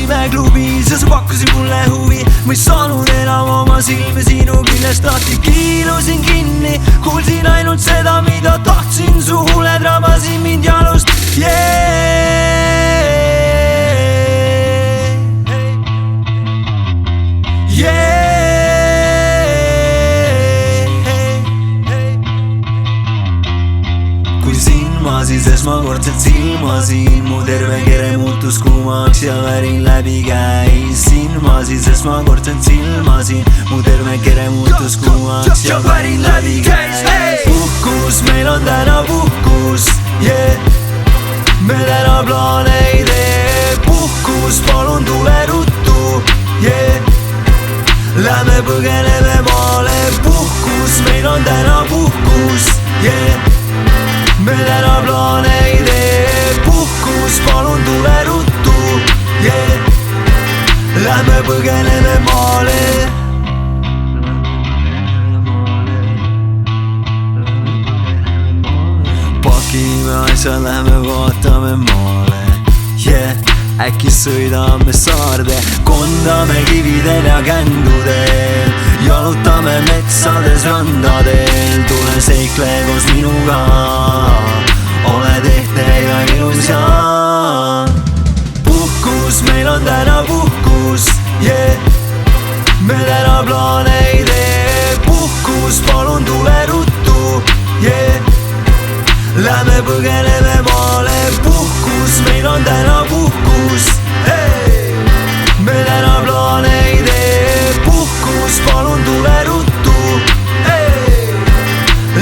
käisime klubis ja sa pakkusid mulle huvi. Ma ei saanud enam oma silme sinu küljest lahti. Kiilusin kinni, kuulsin ainult seda, mida tahtsin. Su huuled rabasid mind jalust. Kui sind ma siis esmakordselt silmasin, mu terve kere muutus kuumaks ja värin läbi käis. Sind ma siis esmakordselt silmasin, mu terve kere muutus kuumaks ja värin läbi käis. Puhkus, meil on täna puhkus, me täna plaane ei tee. Puhkus, palun tule ruttu, lähme põgeneme maale. Puhkus, meil on täna puhkus, me täna plaane ei tee. Puhkus, palun tule ruttu, lähme põgeneme maale. Pakime asjad, lähme vaatame maale, äkki sõidame saarde, kondame kividel ja kändudel, jalutame metsades randadel. Tule seikle koos minuga, oled ehtne ja ilus ja puhkus, meil on täna puhkus, me täna plaane ei tee. Puhkus, palun tule ruttu, lähme põgeneme maale. Puhkus, meil on täna puhkus, me täna plaane ei tee. Puhkus, palun tule ruttu,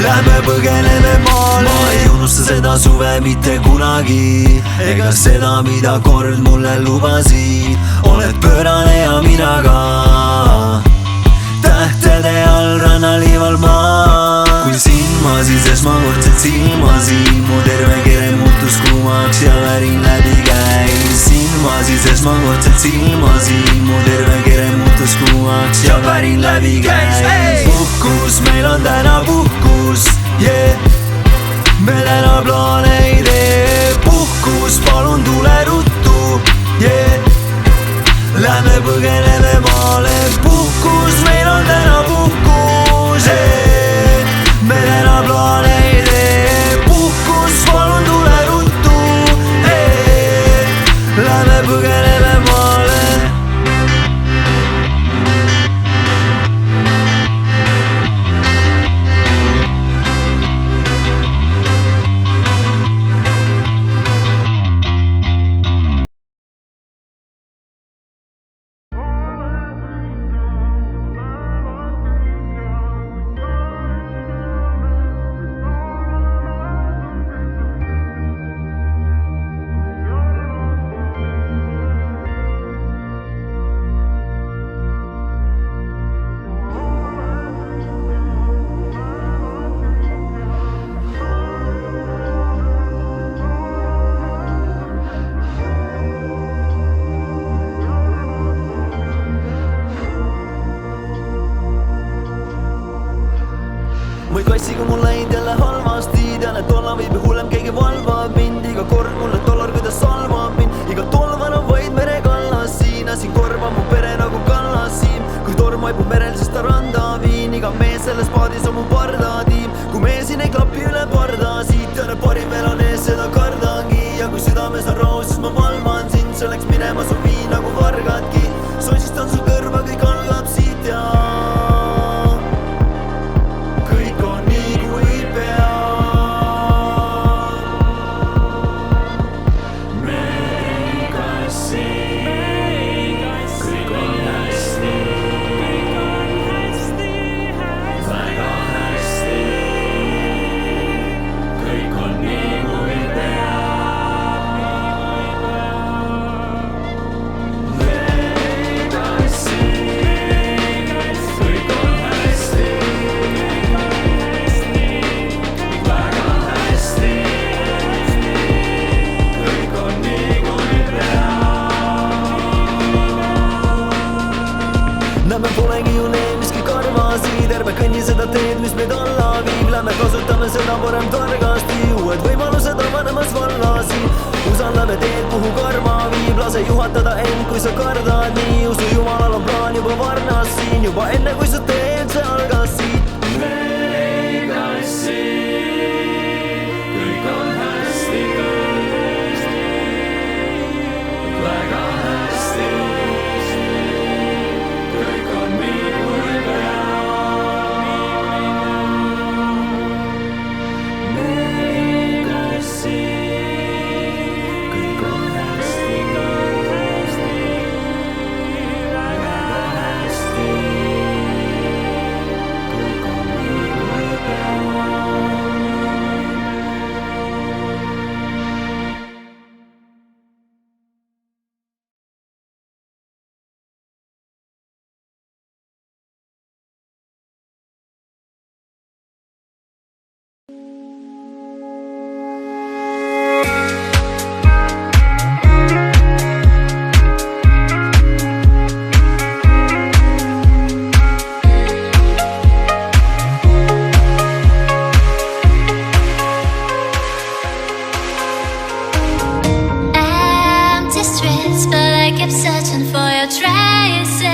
lähme põgeneme maale. Ma ei unusta seda suve mitte kunagi, ega seda, mida kord mulle lubasid. Oled pöörane ja mina ka, tähtede all rannaliival maa. Kui sind ma siis esmakordselt silmasin, mu terve kere muutus kuumaks ja värin läbi käis. Sind ma siis esmakordselt silmasin, mu terve kere muutus kuumaks ja värin läbi käis. Puhkus, meil on täna puhkus, me täna plaane ei tee. Puhkus, palun tule ruttu, lähme põgeneme maale. Puhkus, meil on täna puhkus, me täna plaane ei tee. Puhkus, palun tule ruttu, lähme põgeneme maale. Või kassiga mul läinud jälle halvasti, tean, et olla võib ju hullem, keegi valvab mind. Iga kord mulle dollar, kuidas salvab mind. Iga tolvan on vaid mere kallas siin, siin korva mu pere nagu kallas siin. Kui torm vaibub merel, siis ta randa viin. Iga mees selles paadis on mu pardatiim. Kui mees siin ei klapi üle parda, siit tean, et parim veel on ees, seda kardangi. Ja kui südames on roos, siis ma valvan sind, selleks minema sul viin nagu vargadki. Sosistan sul kõrva, kõik algab siit ja näeme polegi ju need miski karvasi, terve kõnni seda teed, mis meid alla viib. Lähme kasutame seda parem targasti, uued võimalused avanemas vallasi. Usaldame teed, kuhu karma viib. võib lase juhatada end, kui sa kardad nii. Usu Jumalal on plaan juba varnas siin, juba enne kui sa teed, see algas siit. veel ei kassi, kõik on hästi, väga hästi, kõik on nii kui peab. veel ei kassi, kõik on hästi, väga hästi, kõik on nii kui peab. Empty streets, but I kept searching for your traces.